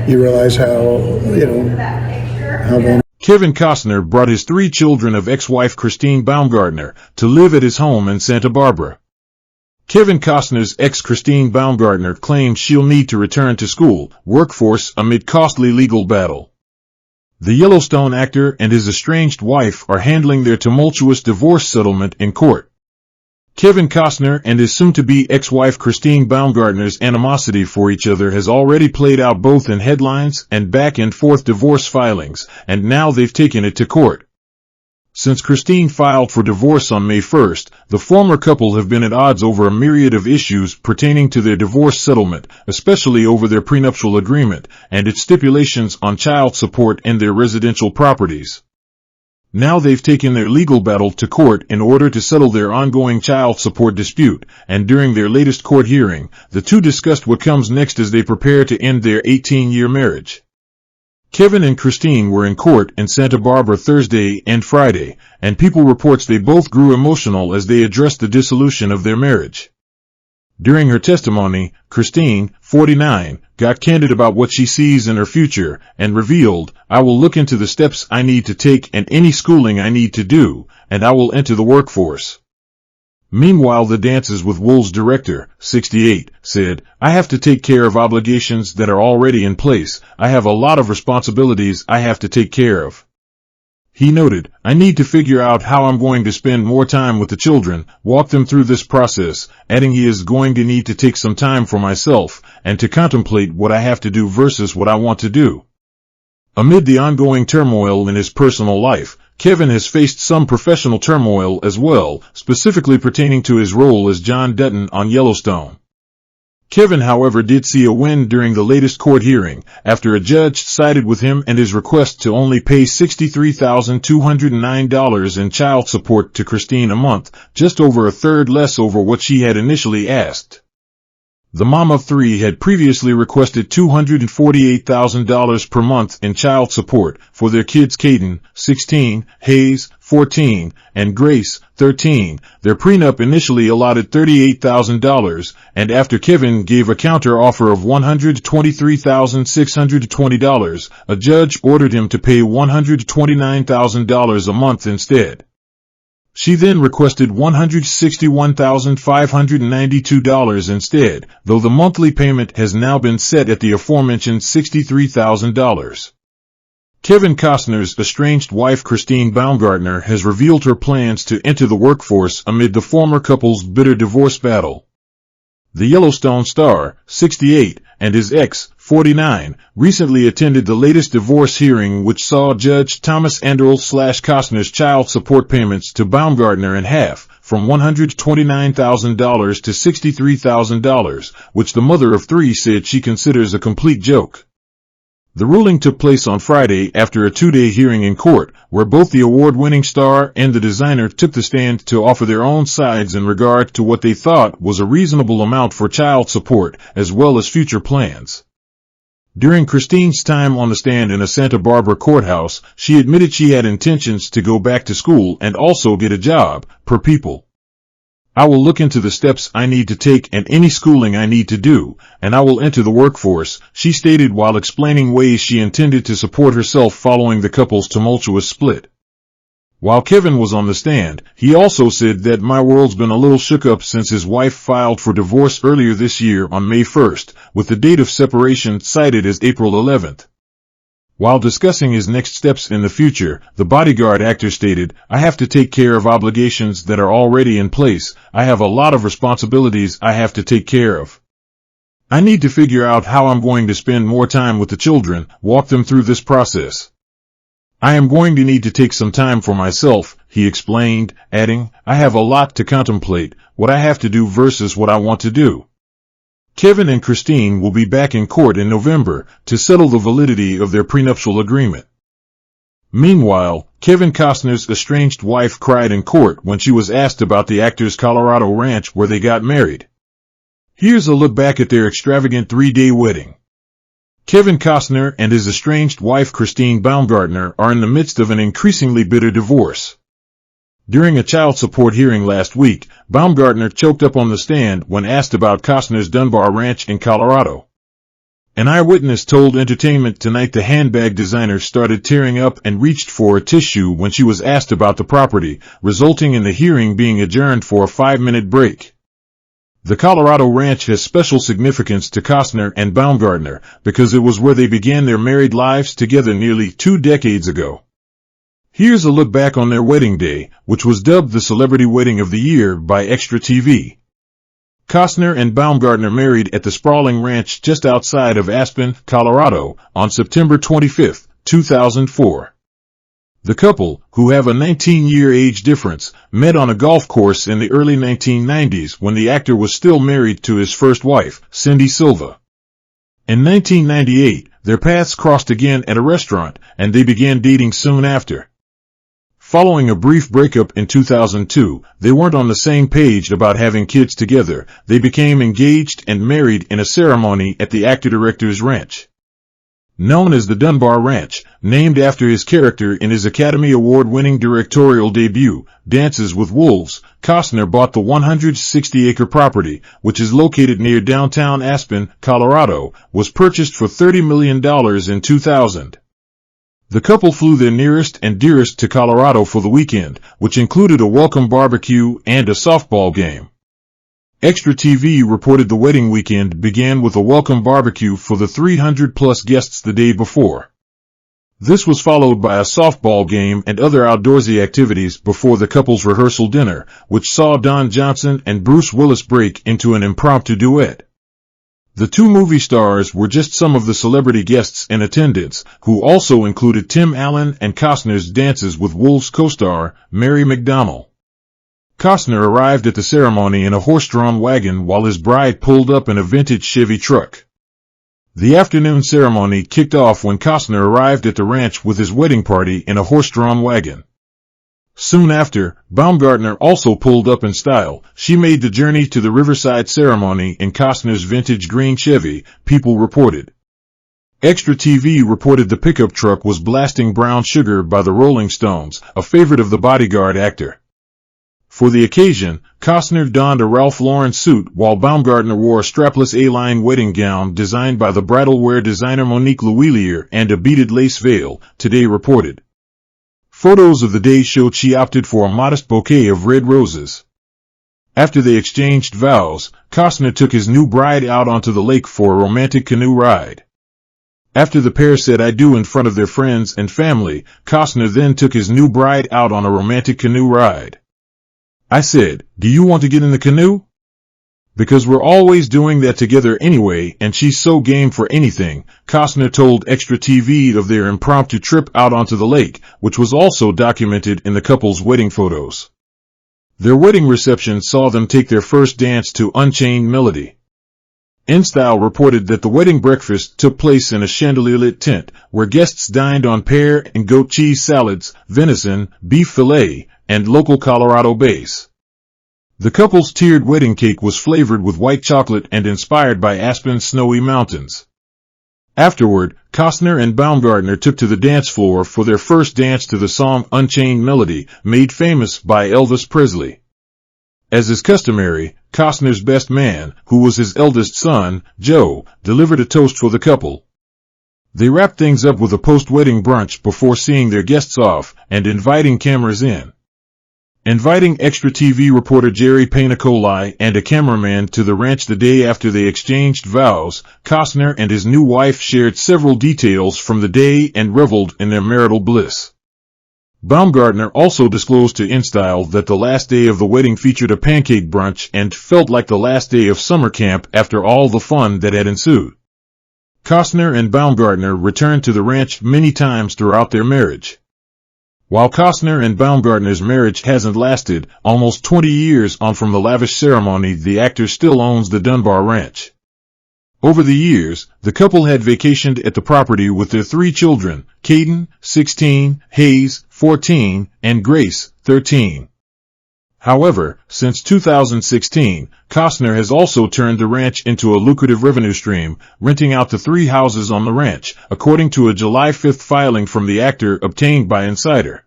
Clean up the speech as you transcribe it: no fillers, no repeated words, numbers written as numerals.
you realize how, how vulnerable. Kevin Costner brought his 3 children of ex-wife Christine Baumgartner to live at his home in Santa Barbara. Kevin Costner's ex Christine Baumgartner claims she'll need to return to school workforce amid costly legal battle. The Yellowstone actor and his estranged wife are handling their tumultuous divorce settlement in court. Kevin Costner and his soon-to-be ex-wife Christine Baumgartner's animosity for each other has already played out both in headlines and back-and-forth divorce filings, and now they've taken it to court. Since Christine filed for divorce on May 1st, the former couple have been at odds over a myriad of issues pertaining to their divorce settlement, especially over their prenuptial agreement and its stipulations on child support and their residential properties. Now they've taken their legal battle to court in order to settle their ongoing child support dispute, and during their latest court hearing, the two discussed what comes next as they prepare to end their 18-year marriage. Kevin and Christine were in court in Santa Barbara Thursday and Friday, and People reports they both grew emotional as they addressed the dissolution of their marriage. During her testimony, Christine, 49, got candid about what she sees in her future and revealed, "I will look into the steps I need to take and any schooling I need to do, and I will enter the workforce." Meanwhile, the Dances with Wolves director, 68, said, "I have to take care of obligations that are already in place. I have a lot of responsibilities I have to take care of." He noted, "I need to figure out how I'm going to spend more time with the children, walk them through this process," adding he is going to need to take some time for myself and to contemplate what I have to do versus what I want to do. Amid the ongoing turmoil in his personal life, Kevin has faced some professional turmoil as well, specifically pertaining to his role as John Dutton on Yellowstone. Kevin, however, did see a win during the latest court hearing, after a judge sided with him and his request to only pay $63,209 in child support to Christine a month, just over a third less over what she had initially asked. The mom of 3 had previously requested $248,000 per month in child support for their kids Caden, 16, Hayes, 14, and Grace, 13. Their prenup initially allotted $38,000, and after Kevin gave a counter-offer of $123,620, a judge ordered him to pay $129,000 a month instead. She then requested $161,592 instead, though the monthly payment has now been set at the aforementioned $63,000. Kevin Costner's estranged wife Christine Baumgartner has revealed her plans to enter the workforce amid the former couple's bitter divorce battle. The Yellowstone star, 68, and his ex, 49, recently attended the latest divorce hearing, which saw Judge Thomas Anderl/Costner's child support payments to Baumgartner in half, from $129,000 to $63,000, which the mother of 3 said she considers a complete joke. The ruling took place on Friday after a 2-day hearing in court, where both the award-winning star and the designer took the stand to offer their own sides in regard to what they thought was a reasonable amount for child support, as well as future plans. During Christine's time on the stand in a Santa Barbara courthouse, she admitted she had intentions to go back to school and also get a job, per People. "I will look into the steps I need to take and any schooling I need to do, and I will enter the workforce," she stated while explaining ways she intended to support herself following the couple's tumultuous split. While Kevin was on the stand, he also said that "My world's been a little shook up since his wife filed for divorce earlier this year on May 1st, with the date of separation cited as April 11th. While discussing his next steps in the future, the Bodyguard actor stated, "I have to take care of obligations that are already in place. I have a lot of responsibilities I have to take care of. I need to figure out how I'm going to spend more time with the children, walk them through this process. I am going to need to take some time for myself," he explained, adding, "I have a lot to contemplate, what I have to do versus what I want to do." Kevin and Christine will be back in court in November to settle the validity of their prenuptial agreement. Meanwhile, Kevin Costner's estranged wife cried in court when she was asked about the actor's Colorado ranch where they got married. Here's a look back at their extravagant 3-day wedding. Kevin Costner and his estranged wife Christine Baumgartner are in the midst of an increasingly bitter divorce. During a child support hearing last week, Baumgartner choked up on the stand when asked about Costner's Dunbar Ranch in Colorado. An eyewitness told Entertainment Tonight the handbag designer started tearing up and reached for a tissue when she was asked about the property, resulting in the hearing being adjourned for a 5-minute break. The Colorado ranch has special significance to Costner and Baumgartner because it was where they began their married lives together nearly 2 decades ago. Here's a look back on their wedding day, which was dubbed the Celebrity Wedding of the Year by Extra TV. Costner and Baumgartner married at the sprawling ranch just outside of Aspen, Colorado, on September 25, 2004. The couple, who have a 19-year age difference, met on a golf course in the early 1990s when the actor was still married to his first wife, Cindy Silva. In 1998, their paths crossed again at a restaurant, and they began dating soon after. Following a brief breakup in 2002, they weren't on the same page about having kids together. They became engaged and married in a ceremony at the actor-director's ranch. Known as the Dunbar Ranch, named after his character in his Academy Award-winning directorial debut, Dances with Wolves, Costner bought the 160-acre property, which is located near downtown Aspen, Colorado, was purchased for $30 million in 2000. The couple flew their nearest and dearest to Colorado for the weekend, which included a welcome barbecue and a softball game. Extra TV reported the wedding weekend began with a welcome barbecue for the 300-plus guests the day before. This was followed by a softball game and other outdoorsy activities before the couple's rehearsal dinner, which saw Don Johnson and Bruce Willis break into an impromptu duet. The two movie stars were just some of the celebrity guests in attendance, who also included Tim Allen and Costner's Dances with Wolves co-star, Mary McDonnell. Costner arrived at the ceremony in a horse-drawn wagon while his bride pulled up in a vintage Chevy truck. The afternoon ceremony kicked off when Costner arrived at the ranch with his wedding party in a horse-drawn wagon. Soon after, Baumgartner also pulled up in style. She made the journey to the riverside ceremony in Costner's vintage green Chevy, People reported. Extra TV reported the pickup truck was blasting Brown Sugar by the Rolling Stones, a favorite of the Bodyguard actor. For the occasion, Costner donned a Ralph Lauren suit while Baumgartner wore a strapless A-line wedding gown designed by the bridal wear designer Monique Louillier and a beaded lace veil, Today reported. Photos of the day showed she opted for a modest bouquet of red roses. After they exchanged vows, Costner took his new bride out onto the lake for a romantic canoe ride. After the pair said "I do" in front of their friends and family, Costner then took his new bride out on a romantic canoe ride. "I said, 'Do you want to get in the canoe? Because we're always doing that together anyway, and she's so game for anything,'" Costner told Extra TV of their impromptu trip out onto the lake, which was also documented in the couple's wedding photos. Their wedding reception saw them take their first dance to Unchained Melody. InStyle reported that the wedding breakfast took place in a chandelier-lit tent, where guests dined on pear and goat cheese salads, venison, beef fillet, and local Colorado base. The couple's tiered wedding cake was flavored with white chocolate and inspired by Aspen's snowy mountains. Afterward, Costner and Baumgartner took to the dance floor for their first dance to the song Unchained Melody, made famous by Elvis Presley. As is customary, Costner's best man, who was his eldest son, Joe, delivered a toast for the couple. They wrapped things up with a post-wedding brunch before seeing their guests off and inviting cameras in. Inviting Extra TV reporter Jerry Panicoli and a cameraman to the ranch the day after they exchanged vows, Costner and his new wife shared several details from the day and reveled in their marital bliss. Baumgartner also disclosed to InStyle that the last day of the wedding featured a pancake brunch and felt like the last day of summer camp after all the fun that had ensued. Costner and Baumgartner returned to the ranch many times throughout their marriage. While Costner and Baumgartner's marriage hasn't lasted almost 20 years on from the lavish ceremony, the actor still owns the Dunbar Ranch. Over the years, the couple had vacationed at the property with their 3 children, Caden, 16, Hayes, 14, and Grace, 13. However, since 2016, Costner has also turned the ranch into a lucrative revenue stream, renting out the 3 houses on the ranch, according to a July 5 filing from the actor obtained by Insider.